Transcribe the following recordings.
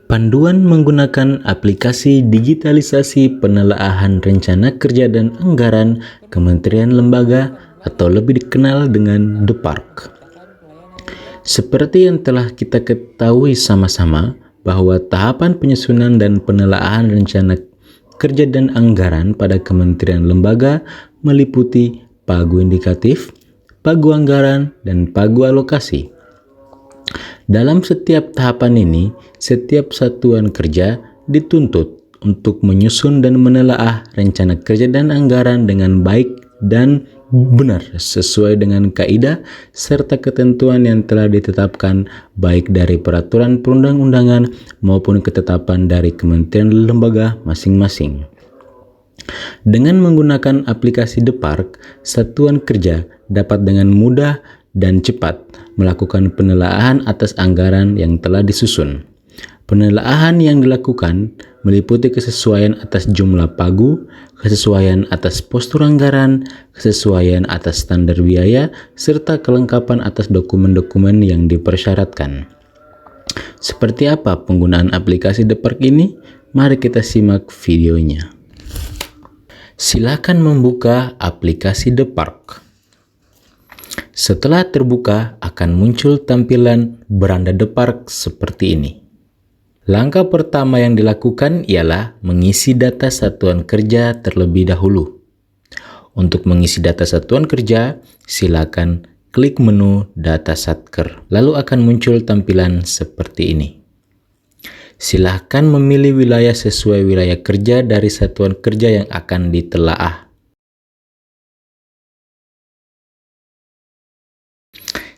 Panduan menggunakan aplikasi digitalisasi penelaahan rencana kerja dan anggaran Kementerian Lembaga atau lebih dikenal dengan DEPARK. Seperti yang telah kita ketahui sama-sama bahwa tahapan penyusunan dan penelaahan rencana kerja dan anggaran pada Kementerian Lembaga meliputi pagu indikatif, pagu anggaran, dan pagu alokasi. Dalam setiap tahapan ini, setiap satuan kerja dituntut untuk menyusun dan menelaah rencana kerja dan anggaran dengan baik dan benar sesuai dengan kaidah serta ketentuan yang telah ditetapkan baik dari peraturan perundang-undangan maupun ketetapan dari kementerian lembaga masing-masing. Dengan menggunakan aplikasi DEPARK, satuan kerja dapat dengan mudah dan cepat melakukan penelaahan atas anggaran yang telah disusun. Penelaahan yang dilakukan meliputi kesesuaian atas jumlah pagu, kesesuaian atas postur anggaran, kesesuaian atas standar biaya, serta kelengkapan atas dokumen-dokumen yang dipersyaratkan. Seperti apa penggunaan aplikasi DEPARK ini? Mari kita simak videonya. Silakan membuka aplikasi DEPARK. Setelah terbuka, akan muncul tampilan beranda DEPARK seperti ini. Langkah pertama yang dilakukan ialah mengisi data satuan kerja terlebih dahulu. Untuk mengisi data satuan kerja, silakan klik menu Data Satker. Lalu akan muncul tampilan seperti ini. Silakan memilih wilayah sesuai wilayah kerja dari satuan kerja yang akan ditelaah.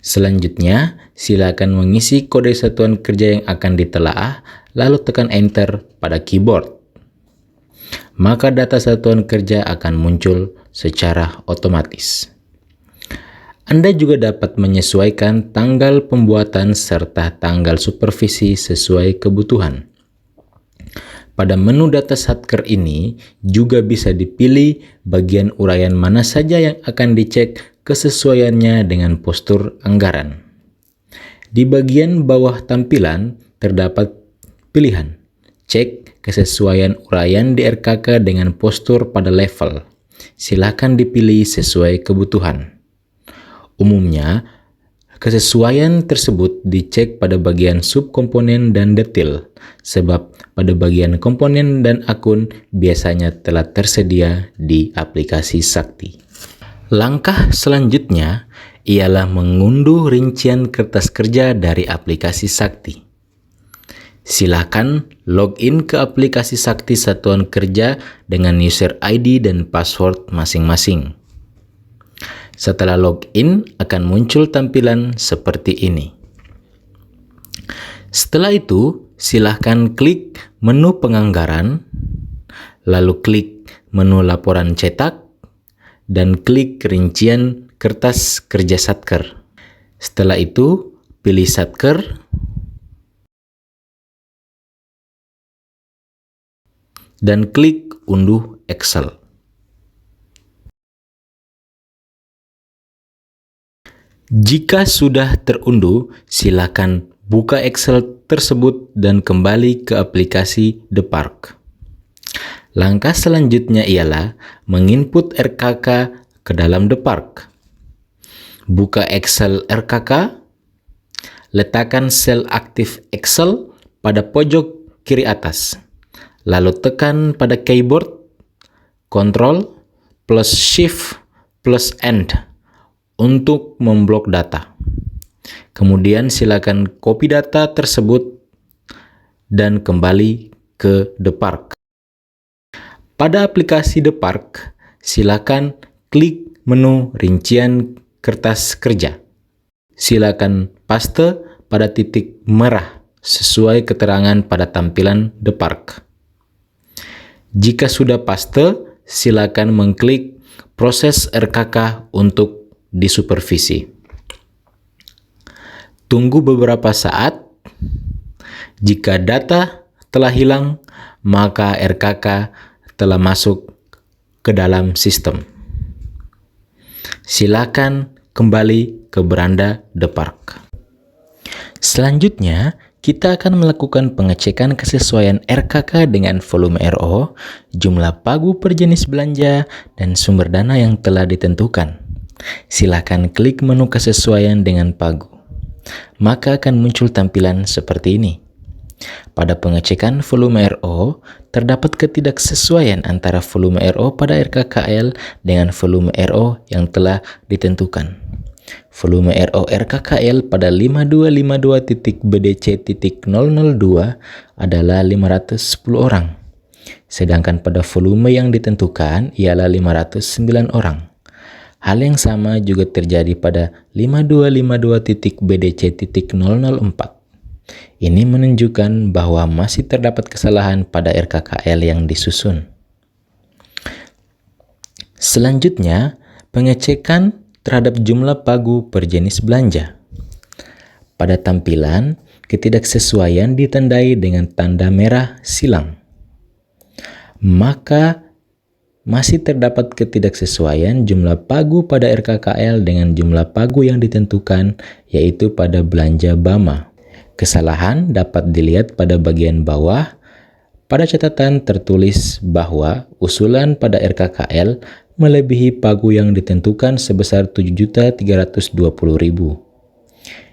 Selanjutnya, silakan mengisi kode satuan kerja yang akan ditelaah, lalu tekan Enter pada keyboard. Maka data satuan kerja akan muncul secara otomatis. Anda juga dapat menyesuaikan tanggal pembuatan serta tanggal supervisi sesuai kebutuhan. Pada menu Data Satker ini juga bisa dipilih bagian uraian mana saja yang akan dicek kesesuaiannya dengan postur anggaran. Di bagian bawah tampilan terdapat pilihan cek kesesuaian uraian di RKK dengan postur pada level. Silakan dipilih sesuai kebutuhan. Umumnya, kesesuaian tersebut dicek pada bagian subkomponen dan detail, sebab pada bagian komponen dan akun biasanya telah tersedia di aplikasi Sakti. Langkah selanjutnya ialah mengunduh rincian kertas kerja dari aplikasi Sakti. Silakan login ke aplikasi Sakti satuan kerja dengan user ID dan password masing-masing. Setelah login, akan muncul tampilan seperti ini. Setelah itu, silakan klik menu penganggaran, lalu klik menu laporan cetak, dan klik rincian kertas kerja Satker. Setelah itu, pilih Satker, dan klik unduh Excel. Jika sudah terunduh, silakan buka Excel tersebut dan kembali ke aplikasi DEPARK. Langkah selanjutnya ialah menginput RKK ke dalam DEPARK. Buka Excel RKK, letakkan sel aktif Excel pada pojok kiri atas. Lalu tekan pada keyboard Ctrl plus Shift plus End untuk memblok data. Kemudian silakan copy data tersebut dan kembali ke DEPARK. Pada aplikasi DEPARK, silakan klik menu rincian kertas kerja. Silakan paste pada titik merah sesuai keterangan pada tampilan DEPARK. Jika sudah paste, silakan mengklik proses RKK untuk disupervisi. Tunggu beberapa saat. Jika data telah hilang, maka RKK telah masuk ke dalam sistem. Silakan kembali ke beranda DEPARK. Selanjutnya, kita akan melakukan pengecekan kesesuaian RKK dengan volume RO, jumlah pagu per jenis belanja, dan sumber dana yang telah ditentukan. Silakan klik menu kesesuaian dengan pagu. Maka akan muncul tampilan seperti ini. Pada pengecekan volume RO, terdapat ketidaksesuaian antara volume RO pada RKKL dengan volume RO yang telah ditentukan. Volume RO RKKL pada 5252.BDC.002 adalah 510 orang, sedangkan pada volume yang ditentukan ialah 509 orang. Hal yang sama juga terjadi pada 5252.BDC.004. Ini menunjukkan bahwa masih terdapat kesalahan pada RKKL yang disusun. Selanjutnya, pengecekan terhadap jumlah pagu per jenis belanja. Pada tampilan, ketidaksesuaian ditandai dengan tanda merah silang. Maka masih terdapat ketidaksesuaian jumlah pagu pada RKKL dengan jumlah pagu yang ditentukan, yaitu pada belanja BAMA. Kesalahan dapat dilihat pada bagian bawah. Pada catatan tertulis bahwa usulan pada RKKL melebihi pagu yang ditentukan sebesar 7.320.000.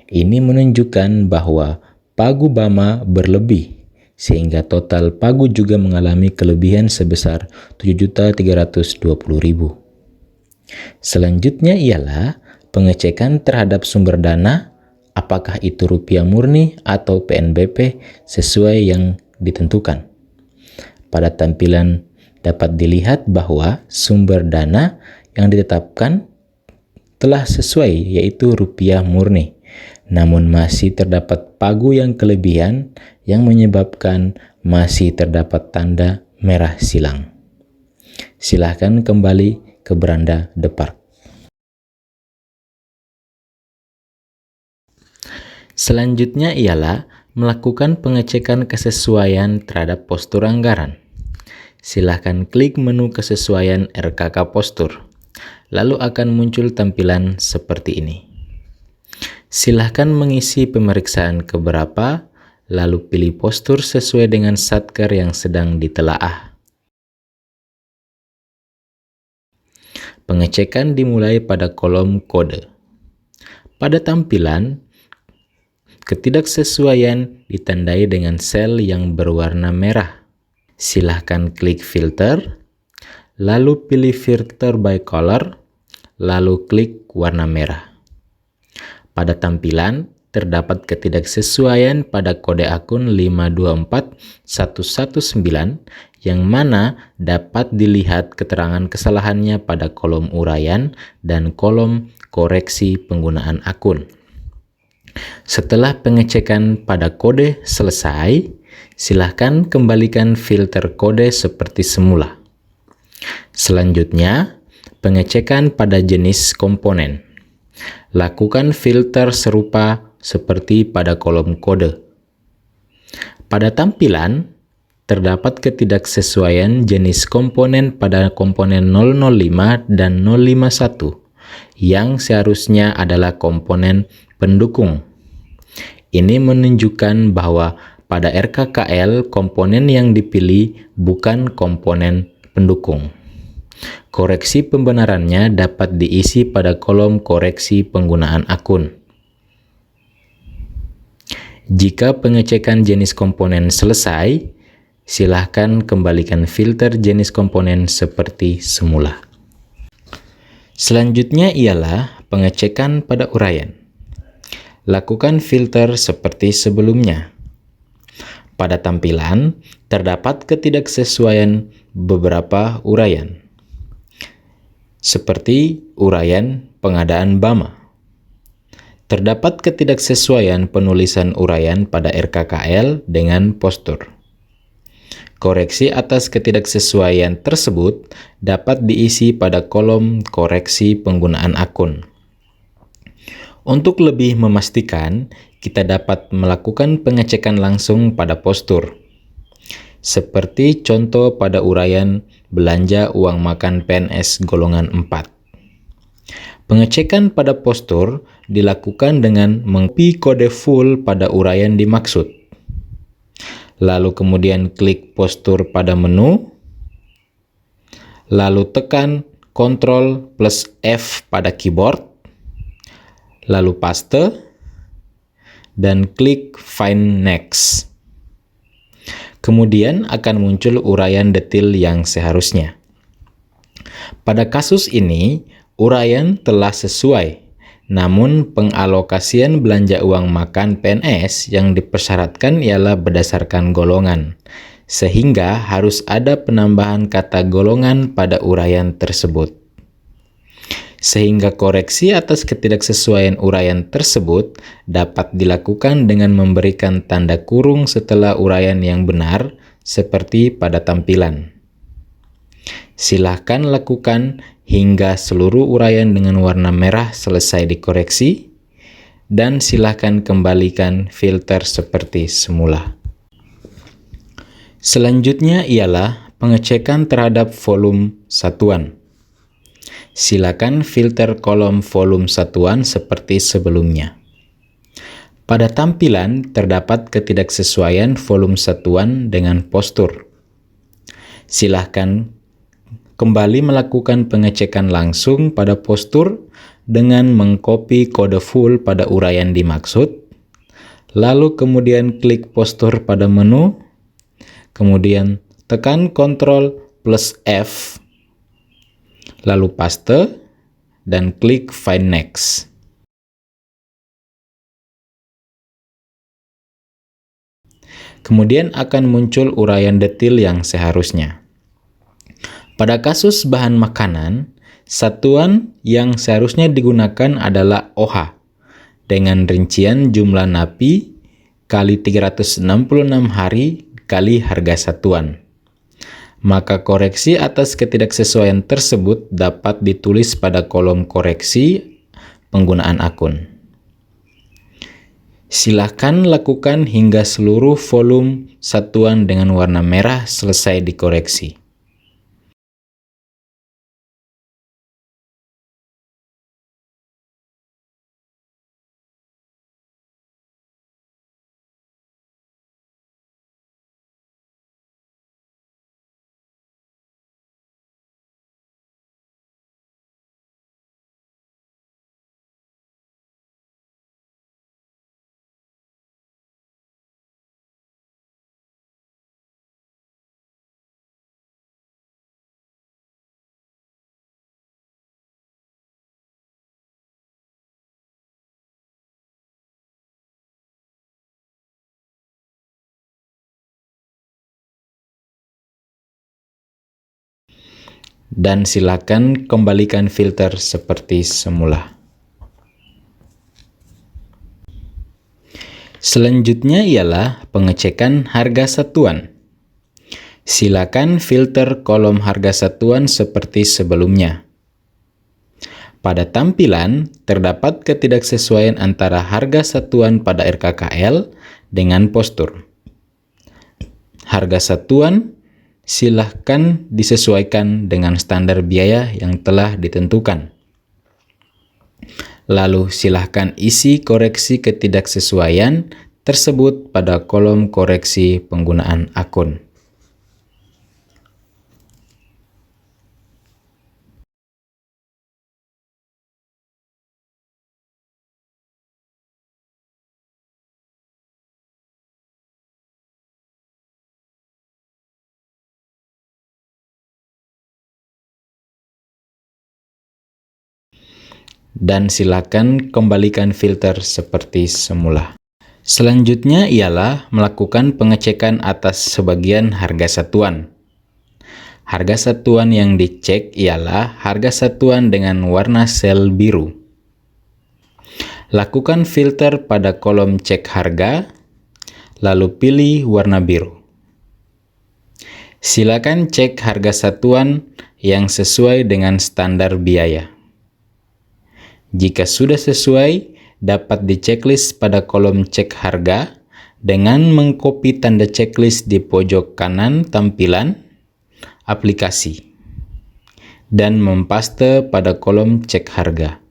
Ini menunjukkan bahwa pagu BAMA berlebih, sehingga total pagu juga mengalami kelebihan sebesar 7.320.000. Selanjutnya ialah pengecekan terhadap sumber dana, apakah itu rupiah murni atau PNBP sesuai yang ditentukan. Pada tampilan dapat dilihat bahwa sumber dana yang ditetapkan telah sesuai, yaitu rupiah murni. Namun masih terdapat pagu yang kelebihan yang menyebabkan masih terdapat tanda merah silang. Silahkan kembali ke beranda Depark. Selanjutnya ialah melakukan pengecekan kesesuaian terhadap postur anggaran. Silahkan klik menu kesesuaian RKK postur, lalu akan muncul tampilan seperti ini. Silahkan mengisi pemeriksaan keberapa, lalu pilih postur sesuai dengan satker yang sedang ditelaah. Pengecekan dimulai pada kolom kode. Pada tampilan, ketidaksesuaian ditandai dengan sel yang berwarna merah. Silahkan klik filter, lalu pilih filter by color, lalu klik warna merah. Pada tampilan, terdapat ketidaksesuaian pada kode akun 524119 yang mana dapat dilihat keterangan kesalahannya pada kolom uraian dan kolom koreksi penggunaan akun. Setelah pengecekan pada kode selesai, silahkan kembalikan filter kode seperti semula. Selanjutnya, pengecekan pada jenis komponen. Lakukan filter serupa seperti pada kolom kode. Pada tampilan, terdapat ketidaksesuaian jenis komponen pada komponen 005 dan 051 yang seharusnya adalah komponen pendukung. Ini menunjukkan bahwa pada RKKL komponen yang dipilih bukan komponen pendukung. Koreksi pembenarannya dapat diisi pada kolom koreksi penggunaan akun. Jika pengecekan jenis komponen selesai, silahkan kembalikan filter jenis komponen seperti semula. Selanjutnya ialah pengecekan pada uraian. Lakukan filter seperti sebelumnya. Pada tampilan, terdapat ketidaksesuaian beberapa uraian, seperti uraian pengadaan BAMA. Terdapat ketidaksesuaian penulisan uraian pada RKKL dengan postur. Koreksi atas ketidaksesuaian tersebut dapat diisi pada kolom koreksi penggunaan akun. Untuk lebih memastikan, kita dapat melakukan pengecekan langsung pada postur. Seperti contoh pada uraian belanja uang makan PNS golongan 4. Pengecekan pada postur dilakukan dengan mengcopy kode full pada uraian dimaksud. lalu kemudian klik postur pada menu, lalu tekan Ctrl plus F pada keyboard, lalu paste, dan klik Find Next. Kemudian akan muncul uraian detail yang seharusnya. Pada kasus ini, uraian telah sesuai, namun pengalokasian belanja uang makan PNS yang dipersyaratkan ialah berdasarkan golongan, sehingga harus ada penambahan kata golongan pada uraian tersebut. Sehingga koreksi atas ketidaksesuaian uraian tersebut dapat dilakukan dengan memberikan tanda kurung setelah uraian yang benar, seperti pada tampilan. Silahkan lakukan hingga seluruh uraian dengan warna merah selesai dikoreksi, dan silahkan kembalikan filter seperti semula. Selanjutnya ialah pengecekan terhadap volume satuan. Silakan filter kolom volume satuan seperti sebelumnya. Pada tampilan terdapat ketidaksesuaian volume satuan dengan postur. Silahkan kembali melakukan pengecekan langsung pada postur dengan mengcopy kode full pada uraian dimaksud, lalu kemudian klik postur pada menu, kemudian tekan Ctrl plus F, lalu paste, dan klik Find Next. Kemudian akan muncul uraian detail yang seharusnya. Pada kasus bahan makanan, satuan yang seharusnya digunakan adalah OH, dengan rincian jumlah napi kali 366 hari kali harga satuan. Maka koreksi atas ketidaksesuaian tersebut dapat ditulis pada kolom koreksi penggunaan akun. Silakan lakukan hingga seluruh volume satuan dengan warna merah selesai dikoreksi. Dan silakan kembalikan filter seperti semula. Selanjutnya ialah pengecekan harga satuan. Silakan filter kolom harga satuan seperti sebelumnya. Pada tampilan, terdapat ketidaksesuaian antara harga satuan pada RKKL dengan postur. Harga satuan silahkan disesuaikan dengan standar biaya yang telah ditentukan. Lalu silahkan isi koreksi ketidaksesuaian tersebut pada kolom koreksi penggunaan akun. Dan silakan kembalikan filter seperti semula. Selanjutnya ialah melakukan pengecekan atas sebagian harga satuan. Harga satuan yang dicek ialah harga satuan dengan warna sel biru. Lakukan filter pada kolom cek harga, lalu pilih warna biru. Silakan cek harga satuan yang sesuai dengan standar biaya. Jika sudah sesuai, dapat diceklis pada kolom cek harga dengan mengcopy tanda checklist di pojok kanan tampilan aplikasi dan mempaste pada kolom cek harga.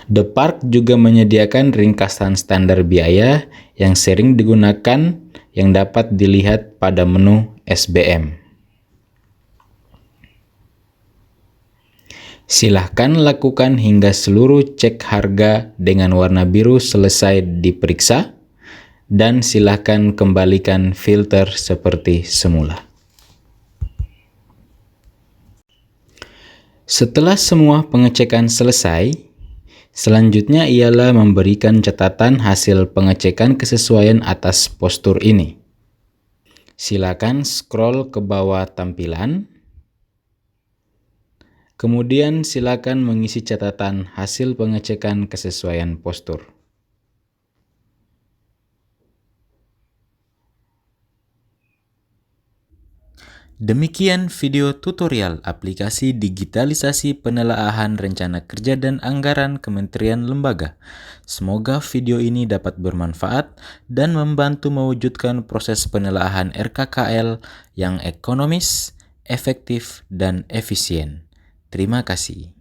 Depark juga menyediakan ringkasan standar biaya yang sering digunakan, yang dapat dilihat pada menu SBM. Silahkan lakukan hingga seluruh cek harga dengan warna biru selesai diperiksa, dan silahkan kembalikan filter seperti semula. Setelah semua pengecekan selesai, selanjutnya ialah memberikan catatan hasil pengecekan kesesuaian atas postur ini. Silakan scroll ke bawah tampilan. Kemudian silakan mengisi catatan hasil pengecekan kesesuaian postur. Demikian video tutorial aplikasi digitalisasi penelaahan rencana kerja dan anggaran Kementerian Lembaga. Semoga video ini dapat bermanfaat dan membantu mewujudkan proses penelaahan RKKL yang ekonomis, efektif, dan efisien. Terima kasih.